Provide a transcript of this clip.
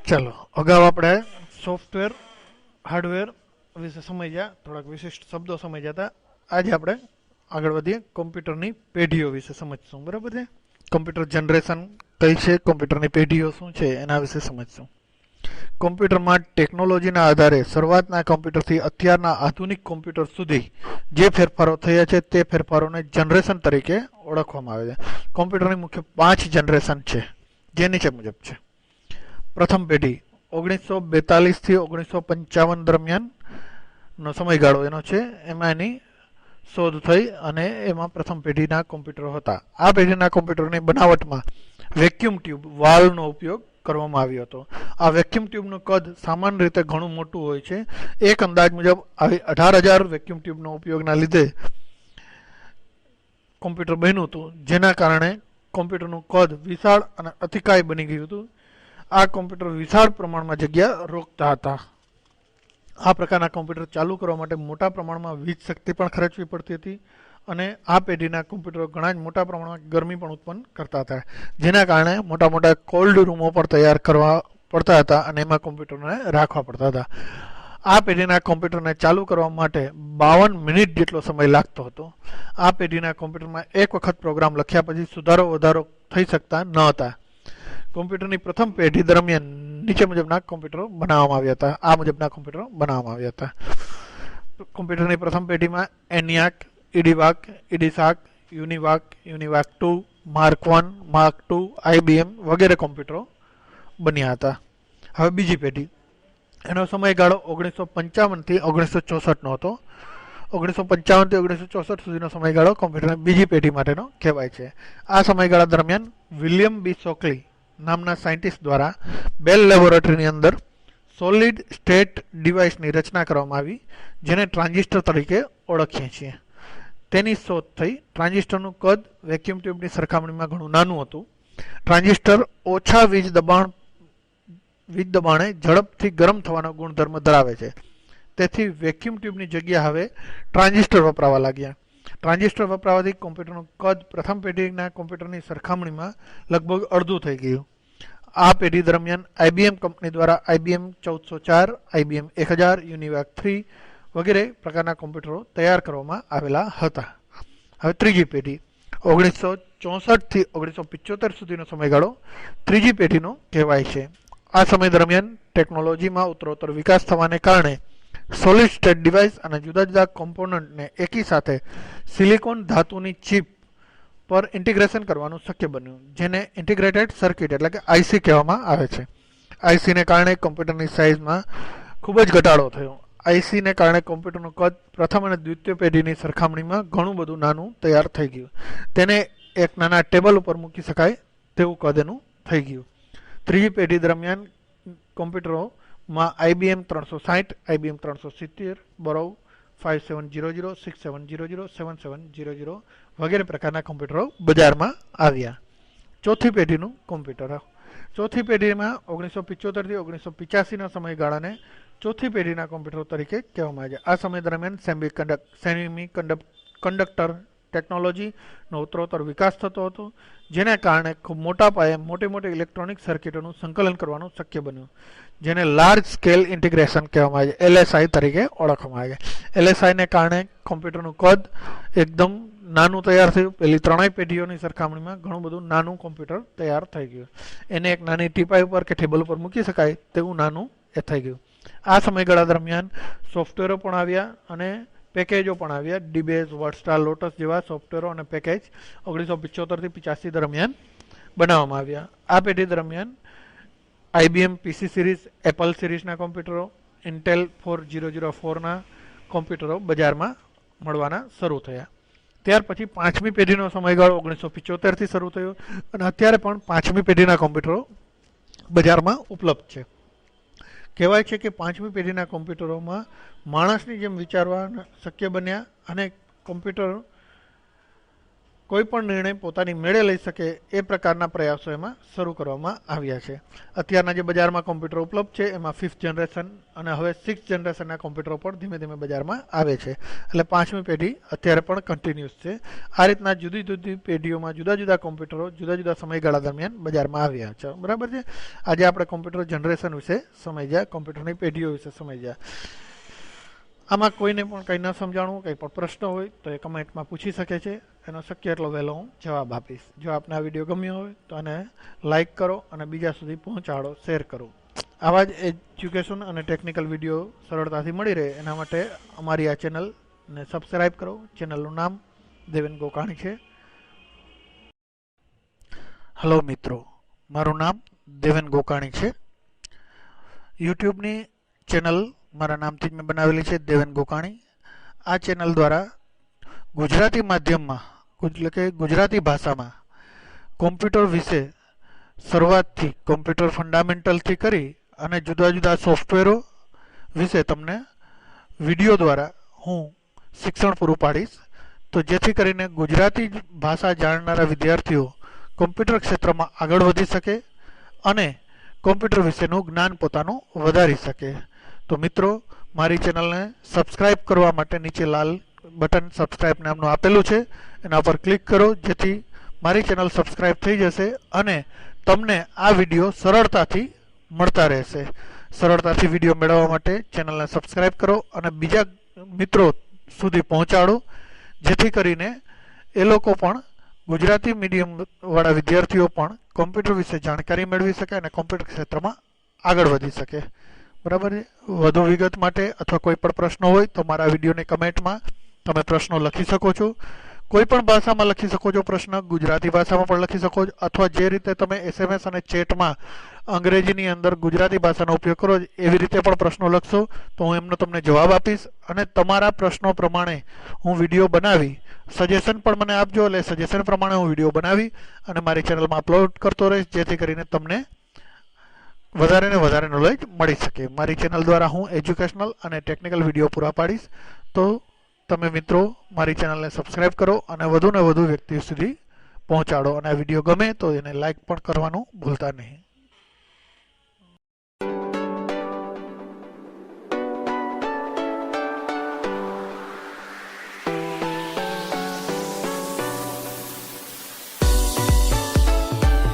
ચાલો અગાઉ આપણે સોફ્ટવેર હાર્ડવેર વિશે સમજ્યા, થોડાક વિશિષ્ટ શબ્દો સમજ્યા હતા. આજે આપણે આગળ વધીએ કોમ્પ્યુટરની પેઢીઓ વિશે સમજશું. બરાબર છે? કોમ્પ્યુટર જનરેશન કઈ છે, કોમ્પ્યુટરની પેઢીઓ શું છે, એના વિશે સમજશું. કોમ્પ્યુટરમાં ટેકનોલોજીના આધારે શરૂઆતના કોમ્પ્યુટરથી અત્યારના આધુનિક કોમ્પ્યુટર સુધી જે ફેરફારો થયા છે તે ફેરફારોને જનરેશન તરીકે ઓળખવામાં આવે છે. કોમ્પ્યુટરની મુખ્ય 5 જનરેશન છે, જે નીચે મુજબ છે. પ્રથમ પેઢી 1942 થી 1955 દરમિયાનનો સમયગાળો એનો છે. એમાં એની શોધ થઈ અને એમાં પ્રથમ પેઢીના કોમ્પ્યુટરો હતા. આ પેઢીના કોમ્પ્યુટરની બનાવટમાં વેક્યુમ ટ્યુબ વાલ્વનો ઉપયોગ કરવામાં આવ્યો હતો. આ વેક્યુમ ટ્યુબનું કદ સામાન્ય રીતે ઘણું મોટું હોય છે. એક અંદાજ મુજબ આવી 18,000 વેક્યુમ ટ્યુબનો ઉપયોગના લીધે કોમ્પ્યુટર બન્યું હતું, જેના કારણે કોમ્પ્યુટરનું કદ વિશાળ અને અતિકાય બની ગયું હતું. આ કોમ્પ્યુટર વિશાળ પ્રમાણમાં જગ્યા રોકતા હતા. આ પ્રકારના કોમ્પ્યુટર ચાલુ કરવા માટે મોટા પ્રમાણમાં વીજ શક્તિ પણ ખર્ચવી પડતી હતી અને આ પેઢીના કોમ્પ્યુટરો ઘણા જ મોટા પ્રમાણમાં ગરમી પણ ઉત્પન્ન કરતા હતા, જેના કારણે મોટા મોટા કોલ્ડ રૂમો પણ તૈયાર કરવા પડતા હતા અને એમાં કોમ્પ્યુટરને રાખવા પડતા હતા. આ પેઢીના કોમ્પ્યુટરને ચાલુ કરવા માટે 52 મિનિટ જેટલો સમય લાગતો હતો. આ પેઢીના કોમ્પ્યુટરમાં એક વખત પ્રોગ્રામ લખ્યા પછી સુધારો વધારો થઈ શકતા ન હતા. કોમ્પ્યુટરની પ્રથમ પેઢી દરમિયાન નીચે મુજબના કોમ્પ્યુટરો બનાવવામાં આવ્યા હતા. આ મુજબના કોમ્પ્યુટરો બનાવવામાં આવ્યા હતા. કોમ્પ્યુટરની પ્રથમ પેઢીમાં ENIAC, EDIVAC, EDISAC, UNIVAC, UNIVAC 2, mark 1, mark 2, IBM વગેરે કોમ્પ્યુટરો બન્યા હતા. હવે બીજી પેઢી, એનો સમયગાળો 1955 થી 1964 નો હતો. 1955 થી 1964 સુધીનો સમયગાળો કોમ્પ્યુટરની બીજી પેઢી માટેનો કહેવાય છે. આ સમયગાળા દરમિયાન વિલિયમ બી શોકલી નામના સાયન્ટિસ્ટ દ્વારા બેલ લેબોરેટરીની અંદર સોલિડ સ્ટેટ ડિવાઇસની રચના કરવામાં આવી, જેને ટ્રાન્ઝિસ્ટર તરીકે ઓળખીએ છીએ. તેની શોધ થઈ. ટ્રાન્ઝિસ્ટરનું કદ વેક્યુમ ટ્યુબની સરખામણીમાં ઘણું નાનું હતું. ટ્રાન્ઝિસ્ટર ઓછા વીજ દબાણે ઝડપથી ગરમ થવાનો ગુણધર્મ ધરાવે છે. તેથી વેક્યુમ ટ્યુબની જગ્યા હવે ટ્રાન્ઝિસ્ટર વપરાવા લાગ્યા. ટ્રાન્ઝિસ્ટર વપરાવાથી કોમ્પ્યુટરનું કદ પ્રથમ પેઢીના કોમ્પ્યુટરની સરખામણીમાં લગભગ અડધું થઈ ગયું. આ પેઢી દરમિયાન IBM કંપની દ્વારા IBM 1404, IBM 1000, UNIVAC 3 વગેરે પ્રકારના કોમ્પ્યુટરો તૈયાર કરવામાં આવેલા હતા. હવે ત્રીજી પેઢી 1964 થી 1975 સુધીનો સમયગાળો ત્રીજી પેઢીનો કહેવાય છે. આ સમય દરમિયાન ટેકનોલોજીમાં ઉત્તરોત્તર વિકાસ થવાને કારણે સોલિડ સ્ટેટ ડિવાઇસ અને જુદા જુદા કોમ્પોનન્ટને એકી સાથે સિલિકોન ધાતુની ચિપ પર ઇન્ટિગ્રેશન કરવાનું શક્ય બન્યું, જેને ઇન્ટિગ્રેટેડ સર્કિટ એટલે કે IC કહેવામાં આવે છે. ICને કારણે કોમ્પ્યુટરની સાઇઝમાં ખૂબ જ ઘટાડો થયો. ICને કારણે કોમ્પ્યુટરનું કદ પ્રથમ અને દ્વિતીય પેઢીની સરખામણીમાં ઘણું બધું નાનું તૈયાર થઈ ગયું. તેને એક નાના ટેબલ ઉપર મૂકી શકાય તેવું કદ એનું થઈ ગયું. ત્રીજી પેઢી દરમિયાન કોમ્પ્યુટરોમાં IBM 360, IBM 370, બોરોવ 5700, 6700, 7700 વગેરે પ્રકારના કોમ્પ્યુટરો બજારમાં આવ્યા. ચોથી પેઢીનું કોમ્પ્યુટર. ચોથી પેઢીમાં 1975 થી 1985ના સમયગાળાને ચોથી પેઢીના કોમ્પ્યુટર તરીકે કહેવામાં આવે છે. આ સમય દરમિયાન સેમિકન્ડક્ટર ટેકનોલોજીનો ઉત્તરોત્તર વિકાસ થતો હતો, જેના કારણે ખૂબ મોટા પાયે મોટી ઇલેક્ટ્રોનિક સર્કિટોનું સંકલન કરવાનું શક્ય બન્યું, જેને લાર્જ સ્કેલ ઇન્ટિગ્રેશન કહેવામાં આવે છે, LSI તરીકે ઓળખવામાં આવે છે. LSIને કારણે કોમ્પ્યુટરનું કદ એકદમ નાનું તૈયાર થયું. પેલી ત્રણેય પેઢીઓની સરખામણીમાં ઘણું બધું નાનું કોમ્પ્યુટર તૈયાર થઈ ગયું. એને એક નાની ટીપાઈ ઉપર કે ટેબલ ઉપર મૂકી શકાય તેવું નાનું એ થઈ ગયું. આ સમયગાળા દરમિયાન સોફ્ટવેરો પણ આવ્યા અને પેકેજો પણ આવ્યા. DBase, વર્ડસ્ટાર, લોટસ જેવા સોફ્ટવેરો અને પેકેજ 1975 થી 85 દરમિયાન બનાવવામાં આવ્યા. આ પેઢી દરમિયાન IBM PC સિરીઝ, એપલ સિરીઝના કોમ્પ્યુટરો, ઇન્ટેલ 4004ના કોમ્પ્યુટરો બજારમાં મળવાના શરૂ થયા. ત્યાર પછી પાંચમી પેઢીનો સમયગાળો 1975 થી શરૂ થયો અને અત્યારે પણ પાંચમી પેઢીના કોમ્પ્યુટરો બજારમાં ઉપલબ્ધ છે. કહેવાય છે કે પાંચમી પેઢીના કોમ્પ્યુટરોમાં માણસની જેમ વિચારવા શક્ય બન્યા અને કોઈ પણ નિર્ણય પોતાની મેળે લઈ શકે એ પ્રકારના પ્રયાસો એમાં શરૂ કરવામાં આવ્યા છે. અત્યારના જે બજારમાં કોમ્પ્યુટર ઉપલબ્ધ છે એમાં 5th જનરેશન અને હવે 6th જનરેશનના કોમ્પ્યુટરો પણ ધીમે ધીમે બજારમાં આવે છે. એટલે 5મી પેઢી અત્યારે પણ કન્ટિન્યુઅસ છે. આ રીતના જુદી જુદી પેઢીઓમાં જુદા જુદા કોમ્પ્યુટરો જુદા જુદા સમયગાળા દરમિયાન બજારમાં આવ્યા છે. બરાબર છે. આજે આપણે કોમ્પ્યુટર જનરેશન વિશે સમજ્યા, કોમ્પ્યુટરની પેઢીઓ વિશે સમજ્યા. આમાં કોઈને પણ કંઈ ન સમજાણું, કંઈ પણ પ્રશ્ન હોય તો એ કમેન્ટમાં પૂછી શકે છે. એનો શક્ય એટલો વહેલો હું જવાબ આપીશ. જો આપને આ વિડીયો ગમ્યો હોય તો આને લાઇક કરો અને બીજા સુધી પહોંચાડો, શેર કરો. આવા જ એજ્યુકેશન અને ટેકનિકલ વિડીયો સરળતાથી મળી રહે એના માટે અમારી આ ચેનલને સબસ્ક્રાઈબ કરો. ચેનલનું નામ દેવેન ગોકાણી છે. હલો મિત્રો, મારું નામ દેવેન ગોકાણી છે. યુટ્યુબની ચેનલ મારા નામથી જ મેં બનાવેલી છે, દેવેન ગોકાણી. આ ચેનલ દ્વારા ગુજરાતી માધ્યમમાં એટલે કે ગુજરાતી ભાષામાં કોમ્પ્યુટર વિશે શરૂઆતથી કોમ્પ્યુટર ફંડામેન્ટલથી કરી અને જુદા જુદા સોફ્ટવેરો વિશે તમને વિડીયો દ્વારા હું શિક્ષણ પૂરું પાડીશ. તો જેથી કરીને ગુજરાતી ભાષા જાણનારા વિદ્યાર્થીઓ કોમ્પ્યુટર ક્ષેત્રમાં આગળ વધી શકે અને કોમ્પ્યુટર વિશેનું જ્ઞાન પોતાનું વધારી શકે. તો મિત્રો, મારી ચેનલને સબસ્ક્રાઈબ કરવા માટે નીચે લાલ બટન સબસ્ક્રાઈબ નામનું આપેલું છે, એના પર ક્લિક કરો જેથી મારી ચેનલ સબસ્ક્રાઈબ થઈ જશે અને તમને આ વિડીયો સરળતાથી મળતા રહેશે. સરળતાથી વિડીયો મેળવવા માટે ચેનલને સબસ્ક્રાઈબ કરો અને બીજા મિત્રો સુધી પહોંચાડો જેથી કરીને એ લોકો પણ ગુજરાતી મીડિયમવાળા વિદ્યાર્થીઓ પણ કોમ્પ્યુટર વિશે જાણકારી મેળવી શકે અને કોમ્પ્યુટર ક્ષેત્રમાં આગળ વધી શકે. બરાબર છે. વધુ વિગત માટે અથવા કોઈ પણ પ્રશ્નો હોય તો મારા વિડીયોની કમેન્ટમાં તમે પ્રશ્નો લખી શકો છો. કોઈ પણ ભાષામાં લખી શકો છો પ્રશ્ન, ગુજરાતી ભાષામાં પણ લખી શકો છો, અથવા જે રીતે તમે SMS અને ચેટમાં અંગ્રેજીની અંદર ગુજરાતી ભાષાનો ઉપયોગ કરો એવી રીતે પણ પ્રશ્નો લખશો તો હું એમનો તમને જવાબ આપીશ અને તમારા પ્રશ્નો પ્રમાણે હું વિડીયો બનાવી, સજેશન પણ મને આપજો, એટલે સજેશન પ્રમાણે હું વિડીયો બનાવી અને મારી ચેનલમાં અપલોડ કરતો રહીશ જેથી કરીને તમને વધારે ને વધારે નોલેજ મળી શકે. મારી ચેનલ દ્વારા હું એજ્યુકેશનલ અને ટેકનિકલ વિડીયો પૂરા પાડીશ. તો તમે મિત્રો મારી ચેનલને સબસ્ક્રાઈબ કરો અને વધુ ને વધુ વ્યક્તિઓ સુધી પહોંચાડો અને આ વિડીયો ગમે તો એને લાઈક પણ કરવાનું ભૂલતા નહીં.